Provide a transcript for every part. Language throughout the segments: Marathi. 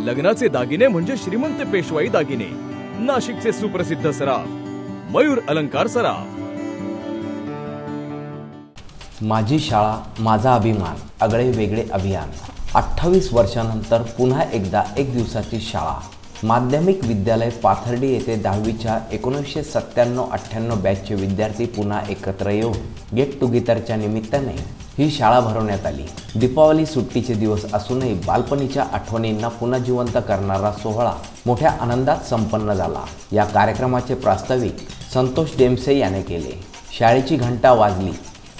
लग्नाचे दागिने म्हणजे श्रीमंत पेशवाई दागिने, नाशिकचे सुप्रसिद्ध सराफ मयूर अलंकार सराफ। माझी शाळा माझा अभिमान आगळे वेगळे अभियान। 28 वर्षांनंतर पुन्हा एकदा एक दिवसाची शाळा। माध्यमिक विद्यालय पाथर्डी येथे 10वीच्या 1997-98 बॅचचे विद्यार्थी पुन्हा एकत्र येऊन गेट टुगेदरच्या निमित्ताने ही शाळा भरवण्यात आली। दीपावली सुट्टीचे दिवस असूनही बालपणीच्या आठवणींना पुन्हा जिवंत करणारा सोहळा मोठ्या आनंदात संपन्न झाला। या कार्यक्रमाचे प्रास्ताविक संतोष डेमसे याने केले। शाळेची घंटा वाजली,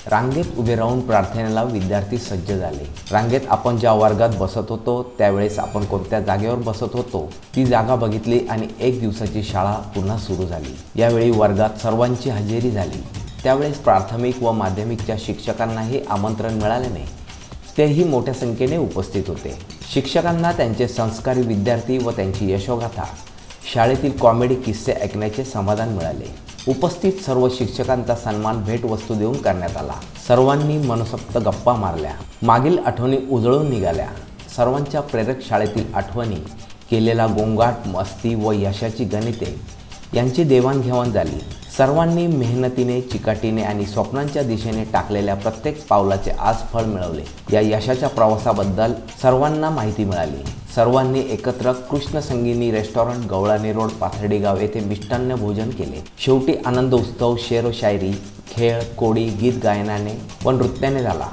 रांगेत उभे राहून प्रार्थनेला विद्यार्थी सज्ज झाले। रांगेत आपण ज्या वर्गात बसत होतो त्यावेळेस आपण कोणत्या जागेवर बसत होतो ती जागा बघितली आणि एक दिवसाची शाळा पुन्हा सुरू झाली। यावेळी वर्गात सर्वांची हजेरी झाली। त्यावेळेस प्राथमिक व माध्यमिकच्या शिक्षकांनाही आमंत्रण मिळाल्याने तेही मोठ्या संख्येने उपस्थित होते। शिक्षकांना त्यांचे संस्कारी विद्यार्थी व त्यांची यशोगाथा, शाळेतील कॉमेडी किस्से ऐकण्याचे समाधान मिळाले। उपस्थित सर्व शिक्षकांचा सन्मान भेटवस्तू देऊन करण्यात आला। सर्वांनी मनसोक्त गप्पा मारल्या, मागील आठवणी उजळून निघाल्या। सर्वांच्या प्रेरक शाळेतील आठवणी, केलेला गोंगाट, मस्ती व यशाची गणिते यांची देवाणघेवाण झाली। सर्वांनी मेहनतीने, चिकाटीने आणि स्वप्नांच्या दिशेने टाकलेल्या प्रत्येक पावलाचे आज फळ मिळवले। या यशाच्या प्रवासाबद्दल सर्वांना माहिती मिळाली। सर्वांनी एकत्र कृष्ण संगीनी रेस्टॉरंट, गवळाणी रोड, पाथर्डी गाव येथे मिष्टान्न भोजन केले। शेवटी आनंद उत्सव शेरो शायरी, खेळ, कोडी, गीत गायनाने व नृत्याने झाला।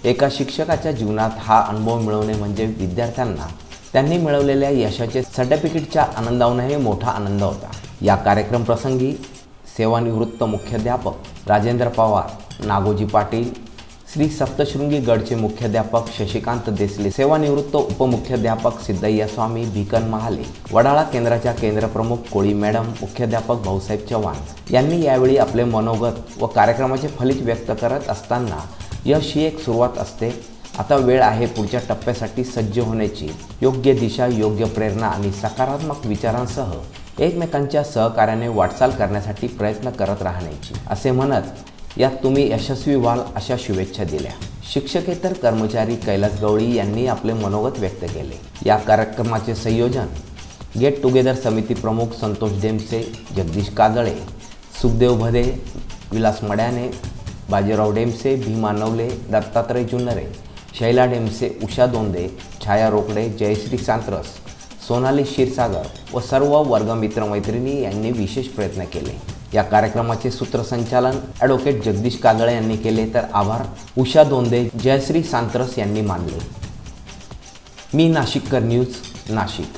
एका शिक्षकाच्या जीवनात हा अनुभव मिळवणे म्हणजे विद्यार्थ्यांना त्यांनी मिळवलेल्या यशाचे सर्टिफिकेटच्या आनंदाहूनही मोठा आनंद होता। या कार्यक्रम प्रसंगी सेवानिवृत्त मुख्याध्यापक राजेंद्र पवार, नागोजी पाटील, श्री सप्तशृंगी गडचे मुख्याध्यापक शशिकांत देसले, सेवानिवृत्त उपमुख्याध्यापक सिद्धय्या स्वामी भिकन महाले, वडाळा केंद्राच्या केंद्रप्रमुख कोळी मॅडम, मुख्याध्यापक भाऊसाहेब चव्हाण यांनी यावेळी आपले मनोगत व कार्यक्रमाचे फलित व्यक्त करत असताना यश ही एक सुरुवात असते, आता वेळ आहे पुढच्या टप्प्यासाठी सज्ज होण्याची, योग्य दिशा, योग्य प्रेरणा आणि सकारात्मक विचारांसह एकमेकांच्या सहकार्याने वाटचाल करण्यासाठी प्रयत्न करत राहण्याची असे म्हणत यात तुम्ही यशस्वी व्हाल अशा शुभेच्छा दिल्या। शिक्षकेतर कर्मचारी कैलास गवळी यांनी आपले मनोगत व्यक्त केले। या कार्यक्रमाचे संयोजन गेट टुगेदर समिती प्रमुख संतोष डेमसे, जगदीश काजळे, सुखदेव भदे, विलास मड्याने, बाजीराव डेमसे, भीमा नवले, दत्तात्रय जुन्नरे, शैला डेमसे, उषा दोंदे, छाया रोकडे, जयश्री सांत्रस, सोनाली क्षीरसागर व सर्व वर्गमित्रमैत्रिणी यांनी विशेष प्रयत्न केले। या कार्यक्रमाचे सूत्रसंचालन ॲडव्होकेट जगदीश काजळे यांनी केले तर आभार उषा दोंदे, जयश्री सांत्रस यांनी मानले। मी नाशिककर न्यूज, नाशिक।